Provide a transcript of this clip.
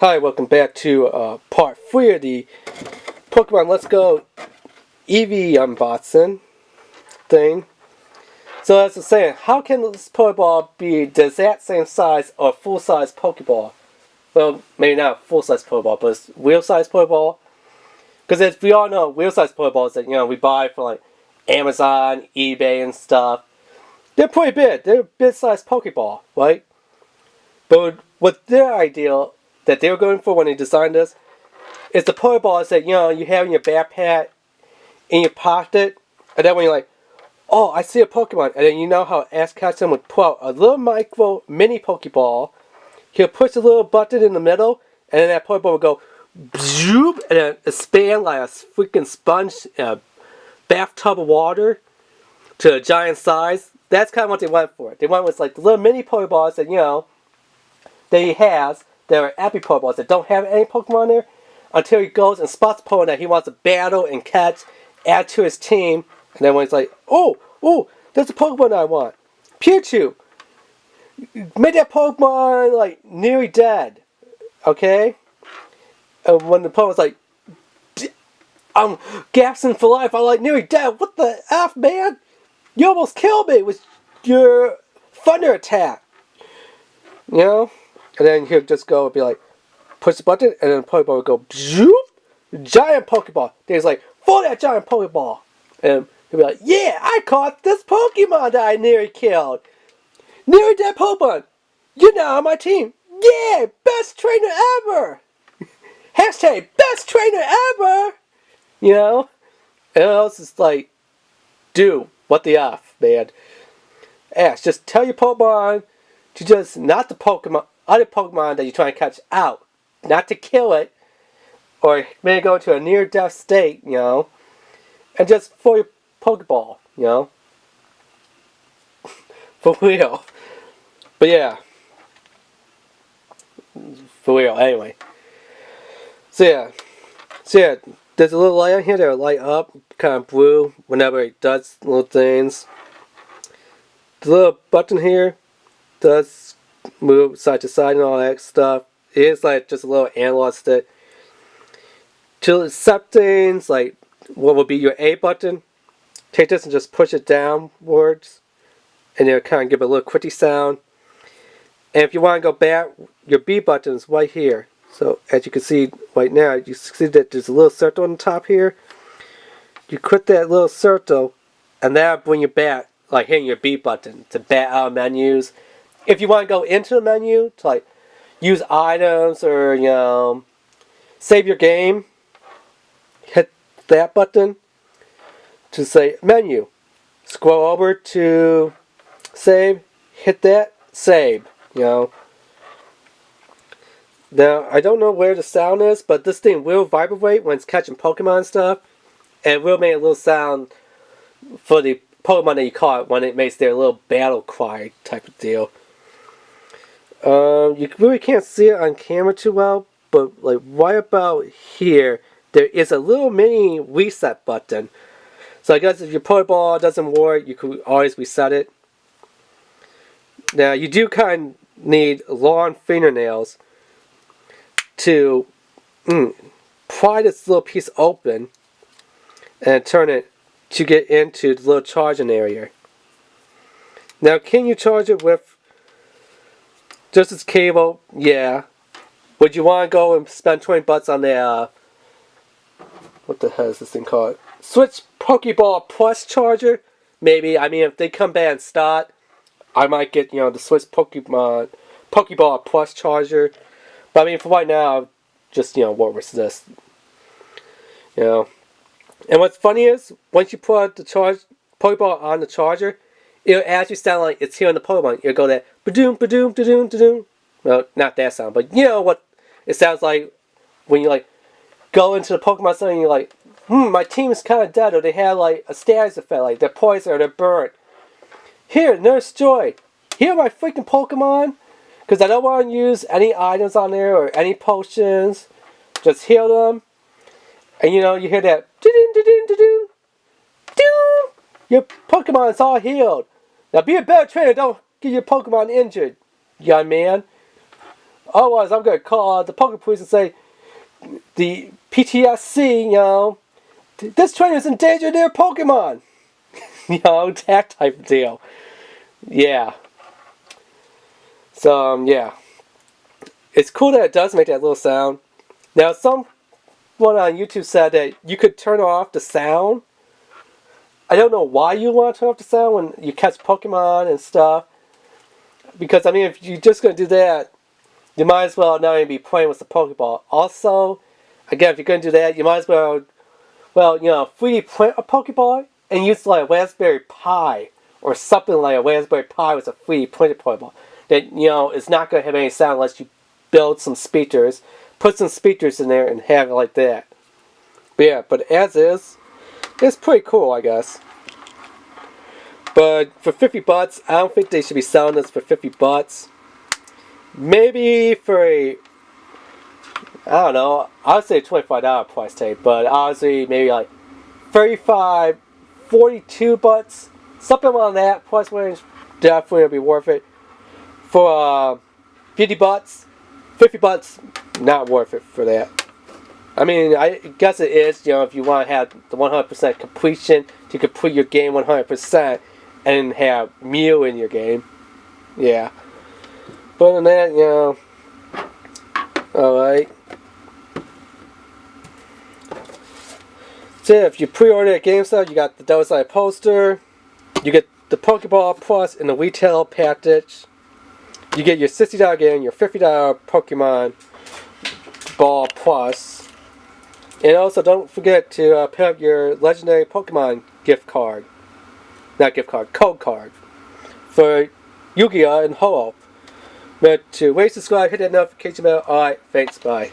Hi, welcome back to part 3 of the Pokemon Let's Go Eevee unboxing thing. So as I was saying, how can this Pokeball be the exact same size or full-size Pokeball? Well, maybe not full-size Pokeball, but it's real-size Pokeball. Because as we all know, real-size Pokeballs that we buy from like Amazon, eBay, and stuff, they're pretty big. They're a big-sized Pokeball, right? But what their ideal that they were going for when they designed this is the Pokeballs that you have in your backpack, in your pocket, and then when you're like, oh, I see a Pokemon, and then you know how Ash Ketchum would pull out a little micro mini Pokeball. He'll push a little button in the middle, and then that Pokeball will go zoop, and then expand like a freaking sponge in a bathtub of water to a giant size. That's kind of what they went for. They went with like the little mini Pokeballs that that he has. There are epic Pokeballs that don't have any Pokemon there until he goes and spots a Pokemon that he wants to battle and catch, add to his team, and then when he's like, oh, there's a Pokemon I want. Pikachu! Make that Pokemon like nearly dead. Okay? And when the Pokemon's like, I'm gasping for life, I'm like nearly dead. What the F, man? You almost killed me with your thunder attack. You know? And then he'll just go and be like, push the button, and then the Pokeball will go, zoop, giant Pokeball. Then he's like, for that giant Pokeball. And he'll be like, yeah, I caught this Pokemon that I nearly killed. Nearly dead Pokemon. You're now on my team. Yeah, best trainer ever. Hashtag best trainer ever. You know? And else is like, dude, what the F, man. Ash, just tell your Pokemon to just, not the Pokemon, other Pokemon that you're trying to catch out. Not to kill it, or maybe go into a near-death state, and just for your Pokeball, For real. But yeah. For real, anyway. So yeah, there's a little light on here that will light up, kind of blue, whenever it does little things. The little button here does move side to side and all that stuff. It is like just a little analog stick. To accept things like what will be your A button, take this and just push it downwards, and it'll kind of give it a little quickie sound. And if you want to go back, your B button is right here. So as you can see right now, you see that there's a little circle on the top here. You click that little circle, and that'll bring you back, like hitting your B button to back out of menus. If you want to go into the menu to like use items or save your game, hit that button to say menu. Scroll over to save, hit that, save. Now I don't know where the sound is, but this thing will vibrate when it's catching Pokemon and stuff, and it will make a little sound for the Pokemon that you caught when it makes their little battle cry type of deal. You really can't see it on camera too well, but like right about here, there is a little mini reset button. So I guess if your Pokeball doesn't work, you can always reset it. Now you do kind of need long fingernails to pry this little piece open and turn it to get into the little charging area. Now can you charge it with just this cable? Yeah. Would you want to go and spend 20 bucks on the what the hell is this thing called? Switch Pokeball Plus charger? Maybe. I mean, if they come back and start, I might get the Switch Pokeball Plus charger. But I mean, for right now, just what was this? And what's funny is once you put the Pokeball on the charger, it'll actually sound like it's hearing the Pokemon. It'll go that ba-doom, ba-doom, ba-doom, ba-doom. Well, not that sound, but you know what it sounds like when you like go into the Pokemon Center and you're like, my team is kind of dead, or they have like a status effect, like they're poisoned or they're burnt. Here, Nurse Joy, here are my freaking Pokemon, because I don't want to use any items on there or any potions. Just heal them, and you hear that da-doom, da-doom, da-doom, da-doom. Your Pokemon is all healed. Now be a better trainer, don't get your Pokemon injured, young man. Otherwise, I'm going to call the Poke Police and say, the PTSC, you know, this trainer's endangered their Pokemon. You know, that type of deal. Yeah. So, yeah. It's cool that it does make that little sound. Now, someone on YouTube said that you could turn off the sound. I don't know why you want to turn off the sound when you catch Pokemon and stuff. Because, I mean, if you're just going to do that, you might as well not even be playing with the Pokeball. Also, again, if you're going to do that, you might as well, you know, 3D print a Pokeball and use like a Raspberry Pi or something like a Raspberry Pi with a 3D printed Pokeball. That, you know, it's not going to have any sound unless you build some speakers, put some speakers in there and have it like that. But yeah, but as is, it's pretty cool, I guess. But for $50, I don't think they should be selling this for $50. Maybe for a, I don't know, I would say $25 price tag, but honestly, maybe like 35, 42 bucks, something around that price range, definitely would be worth it. For $50, $50, not worth it for that. I mean, I guess it is, you know, if you want to have the 100% completion, to complete your game 100% and have Mew in your game. Yeah. But other than that, you know, alright. So if you pre-order at GameStop, you got the double-sided poster, you get the Pokeball Plus in the retail package, you get your $60 game, your $50 Pokemon Ball Plus, and also don't forget to pick up your legendary Pokemon gift card. Not gift card, code card. For Yu-Gi-Oh! And Ho-Oh. But to rate, subscribe, hit that notification bell. Alright, thanks, bye.